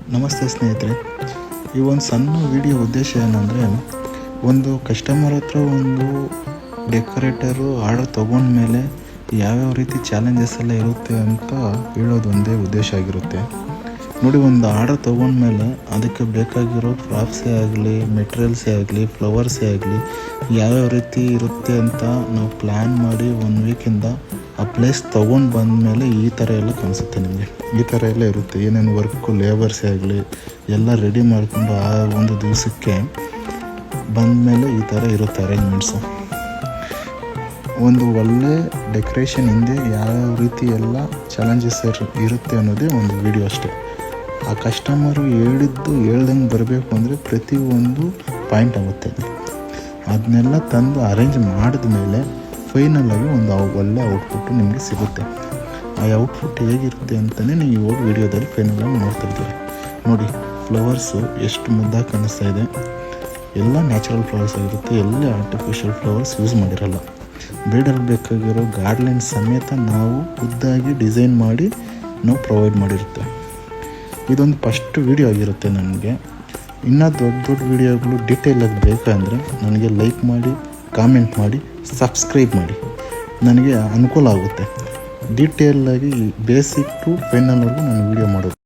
ನಮಸ್ತೆ ಸ್ನೇಹಿತರೆ, ಈ ಒಂದು ಸಣ್ಣ ವಿಡಿಯೋ ಉದ್ದೇಶ ಏನಂದರೆ, ಒಂದು ಕಸ್ಟಮರ್ ಹತ್ರ ಒಂದು ಡೆಕೋರೇಟರು ಆರ್ಡರ್ ತೊಗೊಂಡ್ಮೇಲೆ ಯಾವ್ಯಾವ ರೀತಿ ಚಾಲೆಂಜಸ್ ಎಲ್ಲ ಇರುತ್ತೆ ಅಂತ ಹೇಳೋದು ಒಂದೇ ಉದ್ದೇಶ ಆಗಿರುತ್ತೆ. ನೋಡಿ, ಒಂದು ಆರ್ಡರ್ ತೊಗೊಂಡ್ಮೇಲೆ ಅದಕ್ಕೆ ಬೇಕಾಗಿರೋ ಪ್ರಾಪ್ಸೇ ಆಗಲಿ, ಮೆಟೀರಿಯಲ್ಸೇ ಆಗಲಿ, ಫ್ಲವರ್ಸೇ ಆಗಲಿ ಯಾವ್ಯಾವ ರೀತಿ ಇರುತ್ತೆ ಅಂತ ನಾವು ಪ್ಲ್ಯಾನ್ ಮಾಡಿ 1 ವೀಕಿಂದ ಆ ಪ್ಲೇಸ್ ತೊಗೊಂಡು ಬಂದಮೇಲೆ ಈ ಥರ ಎಲ್ಲ ಕಾಣಿಸುತ್ತೆ. ನಿಮಗೆ ಈ ಥರ ಎಲ್ಲ ಇರುತ್ತೆ. ಏನೇನು ವರ್ಕು, ಲೇಬರ್ಸೇ ಆಗಲಿ ಎಲ್ಲ ರೆಡಿ ಮಾಡಿಕೊಂಡು ಆ ಒಂದು ದಿವಸಕ್ಕೆ ಬಂದಮೇಲೆ ಈ ಥರ ಇರುತ್ತೆ ಅರೇಂಜ್ಮೆಂಟ್ಸು. ಒಂದು ಒಳ್ಳೆ ಡೆಕೋರೇಷನ್ ಹಿಂದೆ ಯಾವ್ಯಾವ ರೀತಿ ಎಲ್ಲ ಚಾಲೆಂಜಸ್ ಇರುತ್ತೆ ಅನ್ನೋದೇ ಒಂದು ವಿಡಿಯೋ ಅಷ್ಟೇ. ಆ ಕಸ್ಟಮರು ಹೇಳ್ದಂಗೆ ಬರಬೇಕು ಅಂದರೆ ಪ್ರತಿಯೊಂದು ಪಾಯಿಂಟ್ ಆಗುತ್ತೆ. ಅದನ್ನೆಲ್ಲ ತಂದು ಅರೇಂಜ್ ಮಾಡಿದ ಮೇಲೆ ಫೈನಲಾಗಿ ಒಂದು ಒಳ್ಳೆ ಔಟ್ಪುಟ್ಟು ನಿಮಗೆ ಸಿಗುತ್ತೆ. ಆ ಔಟ್ಪುಟ್ ಹೇಗಿರುತ್ತೆ ಅಂತಲೇ ನೀವು ಇವಾಗ ವಿಡಿಯೋದಲ್ಲಿ ಫೈನಲಾಗಿ ನೋಡ್ತಾ ಇದ್ದೀರಿ. ನೋಡಿ, ಫ್ಲವರ್ಸು ಎಷ್ಟು ಮುದ್ದಾಗಿ ಕಾಣಿಸ್ತಾ ಇದೆ. ಎಲ್ಲ ನ್ಯಾಚುರಲ್ ಫ್ಲವರ್ಸ್ ಆಗಿರುತ್ತೆ, ಎಲ್ಲಿ ಆರ್ಟಿಫಿಷಿಯಲ್ ಫ್ಲವರ್ಸ್ ಯೂಸ್ ಮಾಡಿರಲ್ಲ. ಬೇಡಲ್ಲಿ ಬೇಕಾಗಿರೋ ಗಾರ್ಡ್ಲೈನ್ ಸಮೇತ ನಾವು ಖುದ್ದಾಗಿ ಡಿಸೈನ್ ಮಾಡಿ ನಾವು ಪ್ರೊವೈಡ್ ಮಾಡಿರುತ್ತೆ. ಇದೊಂದು ಫಸ್ಟ್ ವಿಡಿಯೋ ಆಗಿರುತ್ತೆ. ನನಗೆ ಇನ್ನೂ ದೊಡ್ಡ ವಿಡಿಯೋಗಳು ಡೀಟೇಲಾಗಿ ಬೇಕಂದರೆ ನನಗೆ ಲೈಕ್ ಮಾಡಿ, ಕಾಮೆಂಟ್ ಮಾಡಿ, ಸಬ್ಸ್ಕ್ರೈಬ್ ಮಾಡಿ. ನನಗೆ ಅನುಕೂಲ ಆಗುತ್ತೆ. ಡೀಟೇಲಾಗಿ ಬೇಸಿಕ್ ಟು ಫೈನಲ್ವರೆಗೂ ನಾನು ವಿಡಿಯೋ ಮಾಡೋದು.